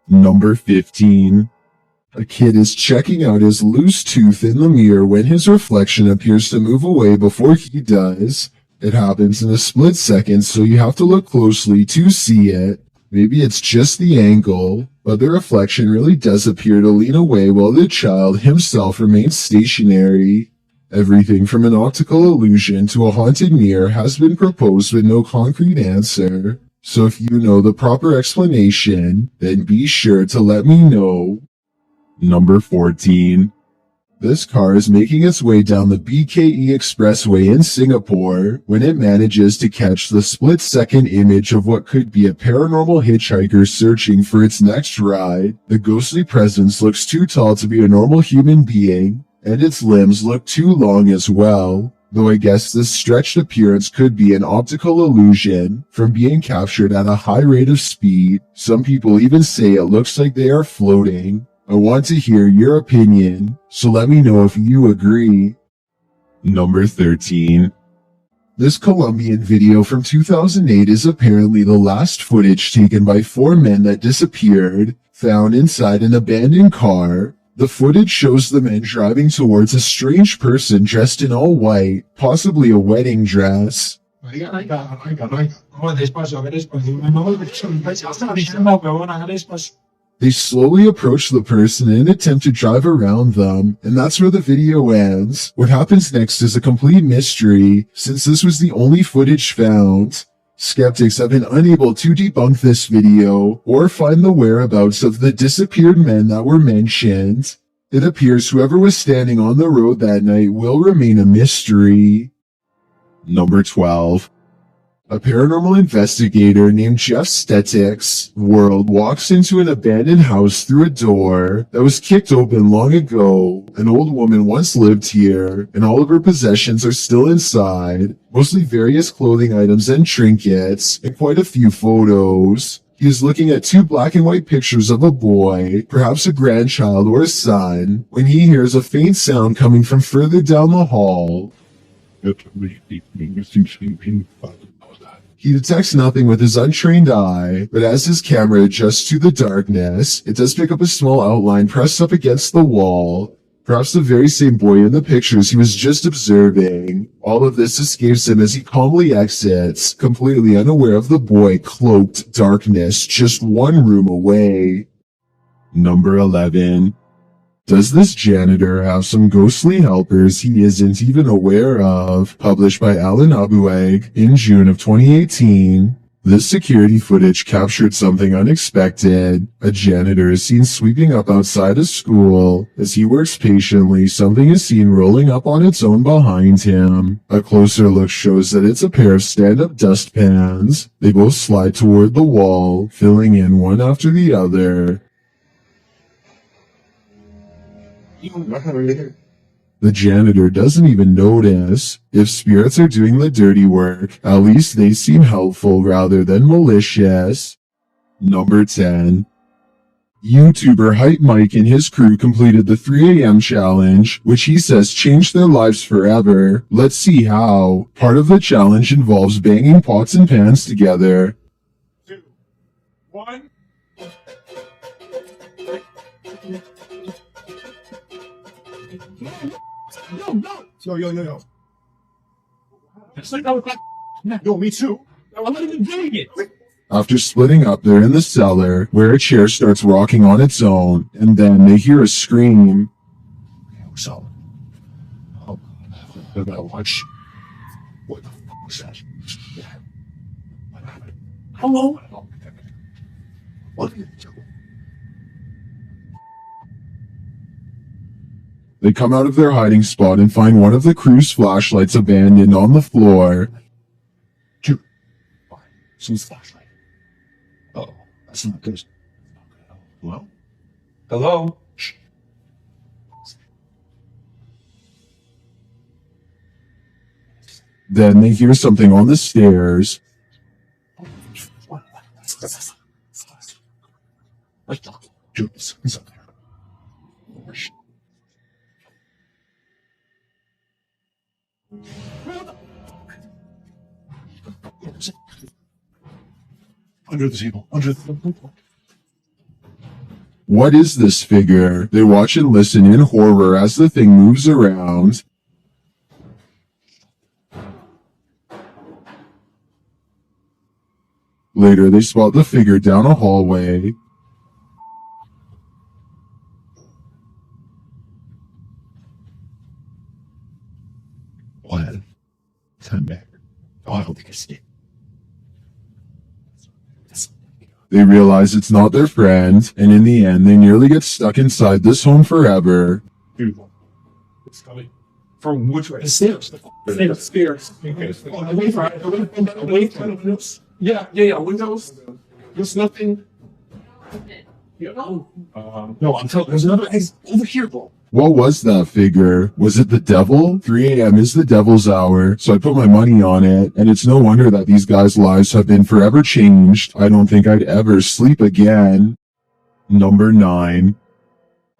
Number 15. A kid is checking out his loose tooth in the mirror when his reflection appears to move away before he does. It happens in a split second, so you have to look closely to see it. Maybe it's just the angle, but the reflection really does appear to lean away while the child himself remains stationary. Everything from an optical illusion to a haunted mirror has been proposed with no concrete answer. So if you know the proper explanation, then be sure to let me know. Number 14. This car is making its way down the BKE Expressway in Singapore when it manages to catch the split-second image of what could be a paranormal hitchhiker searching for its next ride. The ghostly presence looks too tall to be a normal human being, and its limbs look too long as well. Though I guess this stretched appearance could be an optical illusion from being captured at a high rate of speed. Some people even say it looks like they are floating. I want to hear your opinion, so let me know if you agree. Number 13. This Colombian video from 2008 is apparently the last footage taken by 4 men that disappeared, found inside an abandoned car. The footage shows the men driving towards a strange person dressed in all white, possibly a wedding dress. They slowly approach the person and attempt to drive around them, and that's where the video ends. What happens next is a complete mystery, since this was the only footage found. Skeptics have been unable to debunk this video or find the whereabouts of the disappeared men that were mentioned. It appears whoever was standing on the road that night will remain a mystery. Number 12. A paranormal investigator named Jeff Stetik's world walks into an abandoned house through a door that was kicked open long ago. An old woman once lived here, and all of her possessions are still inside, mostly various clothing items and trinkets, and quite a few photos. He is looking at 2 black and white pictures of a boy, perhaps a grandchild or a son, when he hears a faint sound coming from further down the hall. He detects nothing with his untrained eye, but as his camera adjusts to the darkness, it does pick up a small outline pressed up against the wall. Perhaps the very same boy in the pictures he was just observing. All of this escapes him as he calmly exits, completely unaware of the boy cloaked darkness just 1 room away. Number 11. Does this janitor have some ghostly helpers he isn't even aware of? Published by Alan Abueg in June of 2018. This security footage captured something unexpected. A janitor is seen sweeping up outside a school. As he works patiently, something is seen rolling up on its own behind him. A closer look shows that it's a pair of stand-up dustpans. They both slide toward the wall, filling in one after the other. The janitor doesn't even notice. If spirits are doing the dirty work, at least they seem helpful rather than malicious. Number 10. YouTuber Hype Mike and his crew completed the 3 a.m. challenge, which he says changed their lives forever. Let's see how. Part of the challenge involves banging pots and pans together. 2, 1. Yo. It's like that was like, yo, me too. I'm not even doing it. After splitting up, they're in the cellar, where a chair starts rocking on its own, and then they hear a scream. So, I gotta watch. What the fuck was that? What happened? Hello? What did you do? They come out of their hiding spot and find one of the crew's flashlights abandoned on the floor. Dude, fine. Someone's flashlight. Oh, that's not good. Hello? Hello? Shh. Then they hear something on the stairs. What? Dude, something's up there. Oh, shit. Under the table. Under the table. What is this figure? They watch and listen in horror as the thing moves around. Later, they spot the figure down a hallway. Well, time back. Oh, I don't think it's it. They realize it's not their friend, and in the end, they nearly get stuck inside this home forever. Beautiful. It's coming from which way? The stairs. The stairs. Away from the windows. Yeah. Windows. There's nothing. Yeah. No, I'm telling you, there's another exit over here, bro. What was that figure? Was it the devil? 3 a.m. is the devil's hour, so I put my money on it, and it's no wonder that these guys' lives have been forever changed. I don't think I'd ever sleep again. Number 9.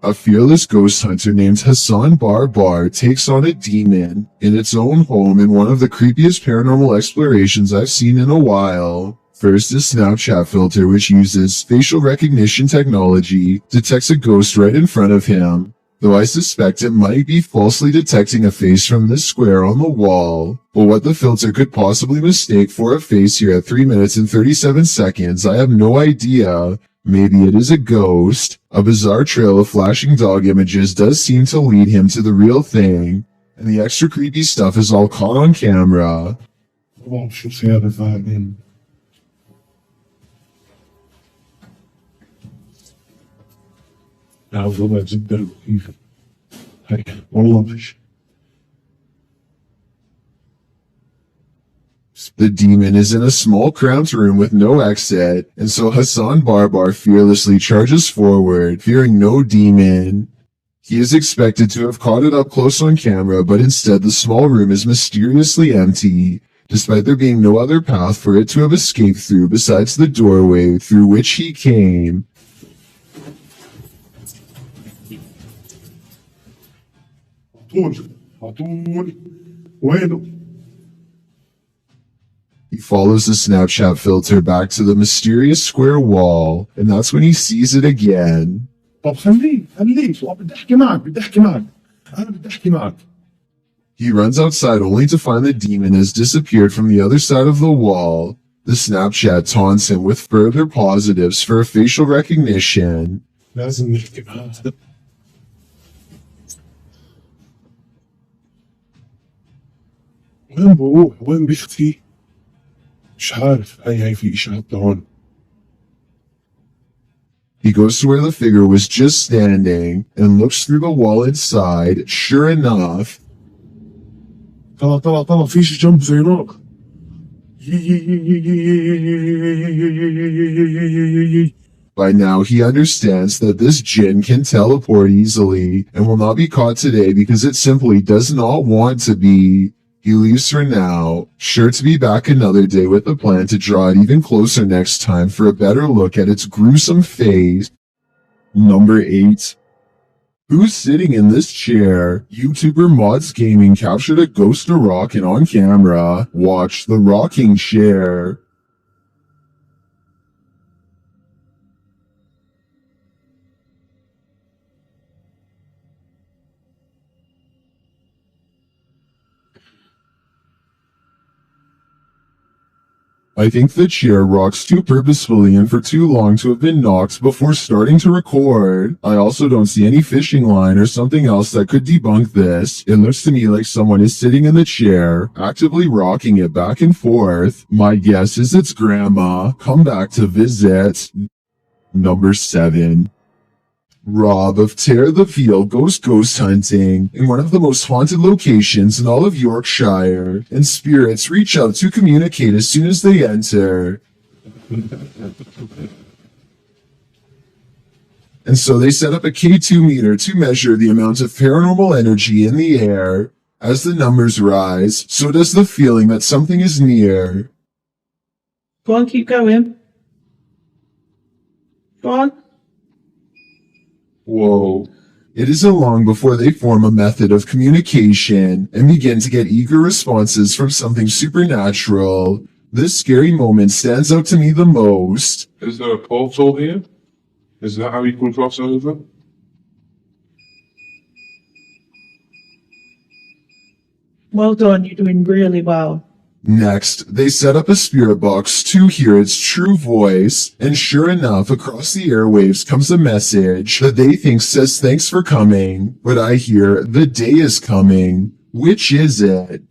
A fearless ghost hunter named Hassan Barbar takes on a demon in its own home in one of the creepiest paranormal explorations I've seen in a while. First, a Snapchat filter which uses facial recognition technology detects a ghost right in front of him, though I suspect it might be falsely detecting a face from this square on the wall. But what the filter could possibly mistake for a face here at 3 minutes and 37 seconds, I have no idea. Maybe it is a ghost. A bizarre trail of flashing dog images does seem to lead him to the real thing, and the extra creepy stuff is all caught on camera. طبعا شو سيارة فاهمين. لا والله جدا مخيف. هيك والله مش. The demon is in a small cramped room with no exit, and so Hassan Barbar fearlessly charges forward, fearing no demon. He is expected to have caught it up close on camera, but instead the small room is mysteriously empty, despite there being no other path for it to have escaped through besides the doorway through which he came. عطول وينه؟ He follows the Snapchat filter back to the mysterious square wall, and that's when he sees it again. طب خليه بدي احكي معك انا بدي احكي معك. He runs outside only to find the demon has disappeared from the other side of the wall. The Snapchat taunts him with further positives for facial recognition. لازم نحكي معك. وين بروح؟ وين بيختفي؟ مش عارف. هي في اشارات لهون. He goes to where the figure was just standing and looks through the wall inside. Sure enough, طلع في شي جنب زي نار. by now he understands that this jinn can teleport easily and will not be caught today because it simply does not want to be. He leaves for now, sure to be back another day with a plan to draw it even closer next time for a better look at its gruesome face. Number 8. Who's sitting in this chair? YouTuber Mods Gaming captured a ghost of rocking on camera. Watch the rocking chair. I think the chair rocks too purposefully and for too long to have been knocked before starting to record. I also don't see any fishing line or something else that could debunk this. It looks to me like someone is sitting in the chair, actively rocking it back and forth. My guess is it's Grandma. Come back to visit. Number 7. Rob of Tear the Field goes ghost hunting in one of the most haunted locations in all of Yorkshire, and spirits reach out to communicate as soon as they enter. And so they set up a K2 meter to measure the amount of paranormal energy in the air. As the numbers rise, so does the feeling that something is near. Go on, keep going. Go on. Whoa. It isn't long before they form a method of communication and begin to get eager responses from something supernatural. This scary moment stands out to me the most. Is there a pulse over here? Is that how you can cross over? Well done, you're doing really well. Next, they set up a spirit box to hear its true voice, and sure enough, across the airwaves comes a message that they think says thanks for coming, but I hear the day is coming. Which is it?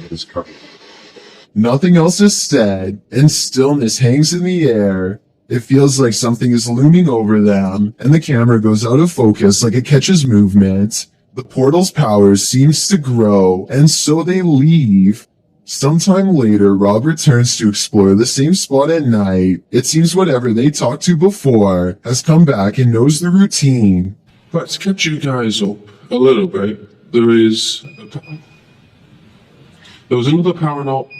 It's coming. Nothing else is said, and stillness hangs in the air. It feels like something is looming over them, and the camera goes out of focus like it catches movement. The portal's power seems to grow, and so they leave. Sometime later, Rob returns to explore the same spot at night. It seems whatever they talked to before has come back and knows the routine. But to catch you guys up a little bit, there was another paranormal.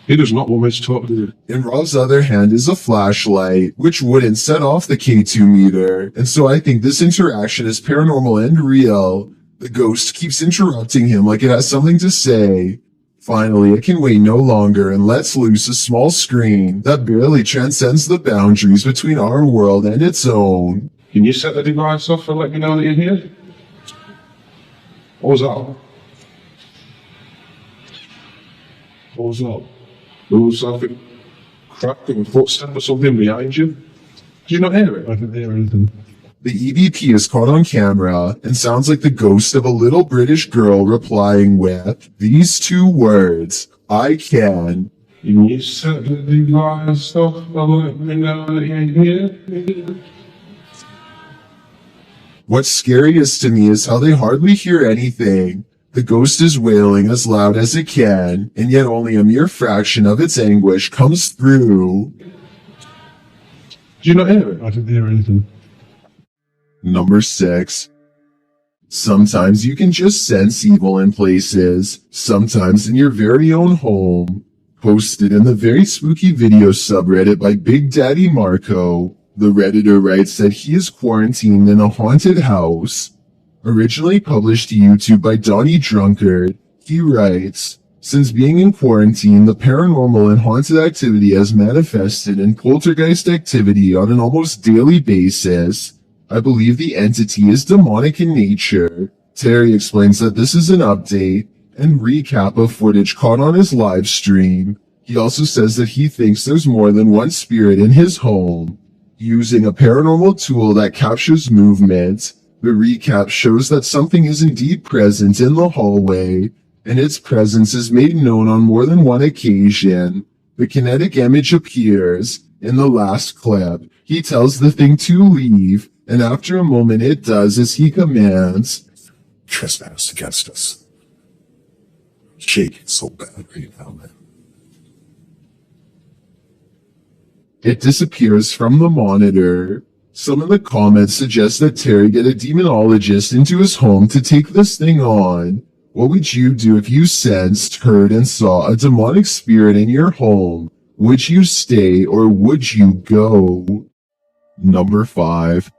He does not want me to talk to you. In Rob's other hand is a flashlight, which wouldn't set off the K2 meter, and so I think this interaction is paranormal and real. The ghost keeps interrupting him like it has something to say. Finally, it can wait no longer and lets loose a small scream that barely transcends the boundaries between our world and its own. Can you set the device off and let me know that you're here? What was that? What was that? There was something cracking, a footstep or something behind you. Did you not hear it? I didn't hear anything. The EVP is caught on camera and sounds like the ghost of a little British girl replying with these two words, I can. Can you set the device off and let me know that you're here? What's scariest to me is how they hardly hear anything. The ghost is wailing as loud as it can, and yet only a mere fraction of its anguish comes through. Did you not hear it? I didn't hear anything. Number 6. Sometimes you can just sense evil in places, sometimes in your very own home. Posted in the very spooky video subreddit by Big Daddy Marco, the Redditor writes that he is quarantined in a haunted house. Originally published to YouTube by Donnie Drunkard, he writes, since being in quarantine, the paranormal and haunted activity has manifested in poltergeist activity on an almost daily basis. I believe the entity is demonic in nature. Terry explains that this is an update and recap of footage caught on his live stream. He also says that he thinks there's more than one spirit in his home. Using a paranormal tool that captures movement, the recap shows that something is indeed present in the hallway, and its presence is made known on more than one occasion. The kinetic image appears. In the last clip, he tells the thing to leave, and after a moment it does as he commands. Trespass against us. Shaking so bad right now, man. It disappears from the monitor. Some of the comments suggest that Terry get a demonologist into his home to take this thing on. What would you do if you sensed, heard, and saw a demonic spirit in your home? Would you stay or would you go? Number 5.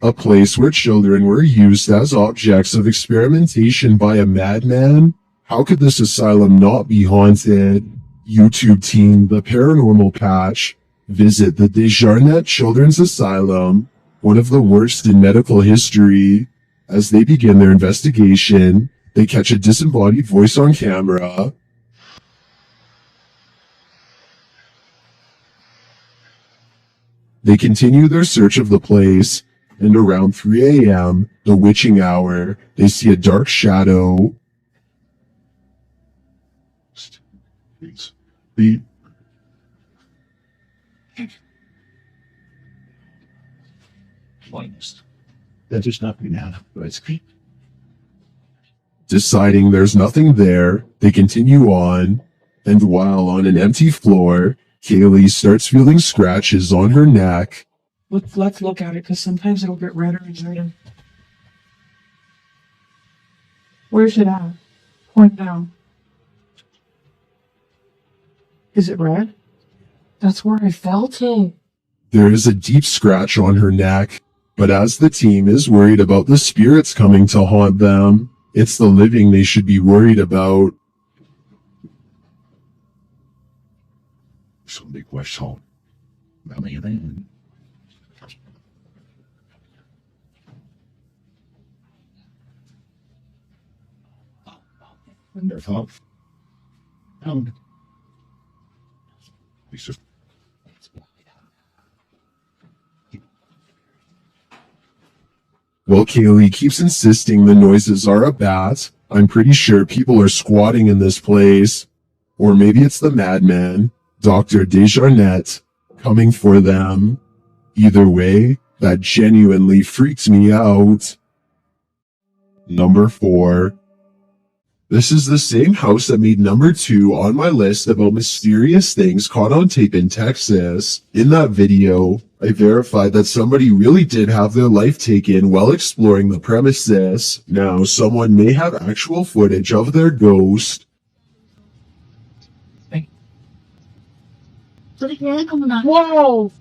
A place where children were used as objects of experimentation by a madman? How could this asylum not be haunted? YouTube team The Paranormal Patch. Visit the Desjardins Children's Asylum, one of the worst in medical history. As they begin their investigation, they catch a disembodied voice on camera. They continue their search of the place, and around 3 a.m., the witching hour, they see a dark shadow. The That is nothing now, but it's creepy. Deciding there's nothing there, they continue on, and while on an empty floor, Kaylee starts feeling scratches on her neck. Let's look at it, because sometimes it'll get redder and redder. Where's it at? Point down. Is it red? That's where I felt it. There is a deep scratch on her neck, but as the team is worried about the spirits coming to haunt them, it's the living they should be worried about. some big question. Vad menar du? Wonderful. Just Well, Kaylee keeps insisting the noises are a bat. I'm pretty sure people are squatting in this place. Or maybe it's the madman, Dr. Desjardins, coming for them. Either way, that genuinely freaks me out. Number 4. This is the same house that made number 2 on my list about mysterious things caught on tape in Texas. In that video, I verified that somebody really did have their life taken while exploring the premises. Now, someone may have actual footage of their ghost. Whoa!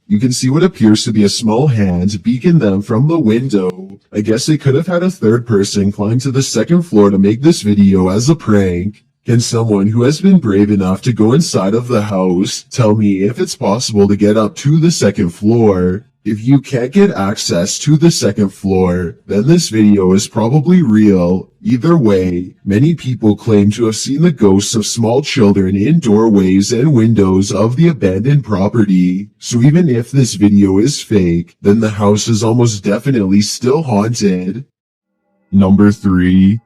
You can see what appears to be a small hand beacon them from the window. I guess they could have had a third person climb to the second floor to make this video as a prank. Can someone who has been brave enough to go inside of the house tell me if it's possible to get up to the second floor? If you can't get access to the second floor, then this video is probably real. Either way, many people claim to have seen the ghosts of small children in doorways and windows of the abandoned property. So even if this video is fake, then the house is almost definitely still haunted. Number 3.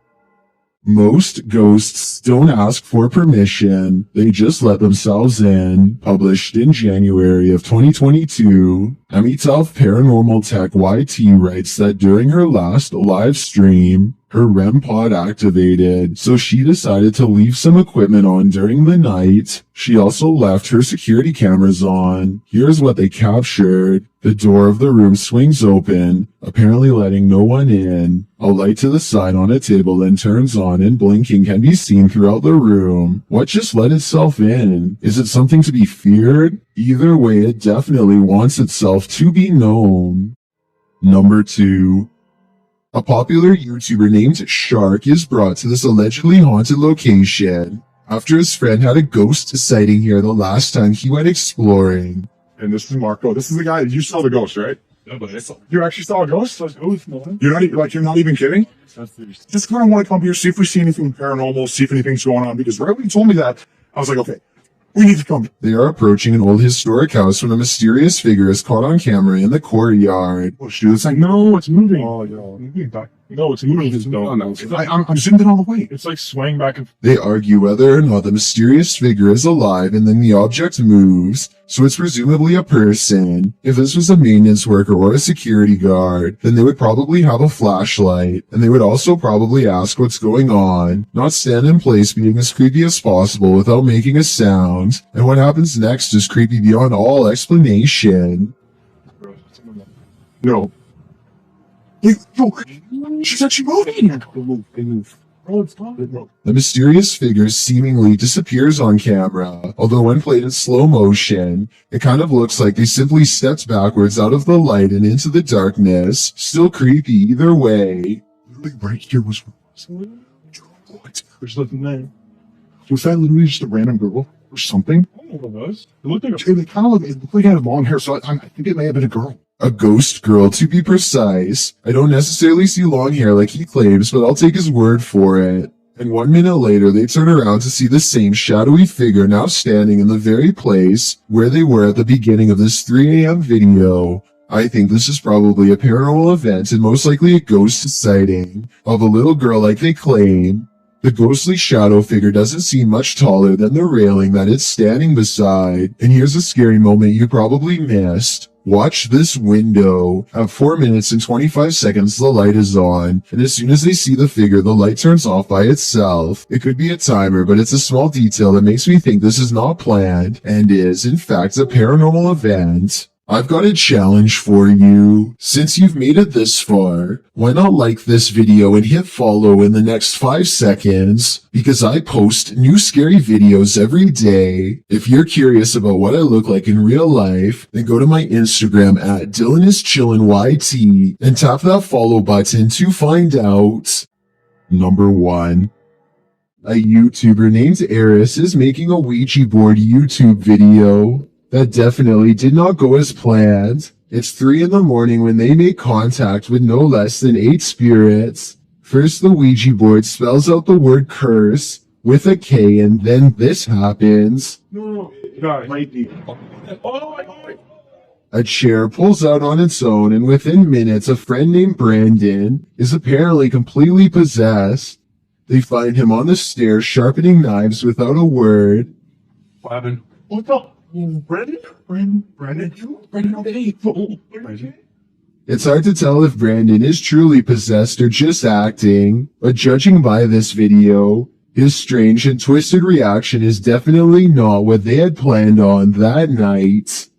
Most ghosts don't ask for permission, they just let themselves in. Published in January of 2022, Amitav Paranormal Tech YT writes that during her last live stream, her REM pod activated, so she decided to leave some equipment on during the night. She also left her security cameras on. Here's what they captured. The door of the room swings open, apparently letting no one in. A light to the side on a table then turns on and blinking can be seen throughout the room. What just let itself in? Is it something to be feared? Either way, it definitely wants itself to be known. Number 2. A popular YouTuber named Shark is brought to this allegedly haunted location after his friend had a ghost sighting here the last time he went exploring. And this is Marco. This is the guy you saw the ghost, right? No, but it's You actually saw a ghost? no. You're not even kidding? Just kind of want to come here, see if we see anything paranormal, see if anything's going on. Because right when you told me that, I was like, okay, we need to come. They are approaching an old historic house when a mysterious figure is caught on camera in the courtyard. Oh shoot! It's like no, it's moving. Oh, no, it's moving. I'm zoomed in all the way. It's like swaying back and They argue whether or not the mysterious figure is alive, and then the object moves, so it's presumably a person. If this was a maintenance worker or a security guard, then they would probably have a flashlight, and they would also probably ask what's going on, not stand in place being as creepy as possible without making a sound. And what happens next is creepy beyond all explanation. No. Yo, she's actually moving. The mysterious figure seemingly disappears on camera, although when played in slow motion, it kind of looks like they simply stepped backwards out of the light and into the darkness. Still creepy either way. Literally right here was what? there's nothing there. Was that literally just a random girl or something? I don't know what it was. It looked like It kind of looked like it had long hair, so I think it may have been a girl. A ghost girl, to be precise. I don't necessarily see long hair like he claims, but I'll take his word for it. And 1 minute later, they turn around to see the same shadowy figure now standing in the very place where they were at the beginning of this 3 a.m. video. I think this is probably a paranormal event and most likely a ghost sighting of a little girl like they claim. The ghostly shadow figure doesn't seem much taller than the railing that it's standing beside. And here's a scary moment you probably missed. Watch this window. At 4 minutes and 25 seconds, the light is on, and as soon as they see the figure, the light turns off by itself. It could be a timer, but it's a small detail that makes me think this is not planned, and is, in fact, a paranormal event. I've got a challenge for you. Since you've made it this far, why not like this video and hit follow in the next 5 seconds? Because I post new scary videos every day. If you're curious about what I look like in real life, then go to my Instagram at DylanIsChillinYT and tap that follow button to find out. Number 1. A YouTuber named Aerys is making a Ouija board YouTube video that definitely did not go as planned. It's 3 in the morning when they make contact with no less than 8 spirits. First, the Ouija board spells out the word curse with a K, and then this happens. No, guys. Oh, A chair pulls out on its own, and within minutes, a friend named Brandon is apparently completely possessed. They find him on the stairs sharpening knives without a word. what happened? What the? Brandon? Brandon? It's hard to tell if Brandon is truly possessed or just acting, but judging by this video, his strange and twisted reaction is definitely not what they had planned on that night.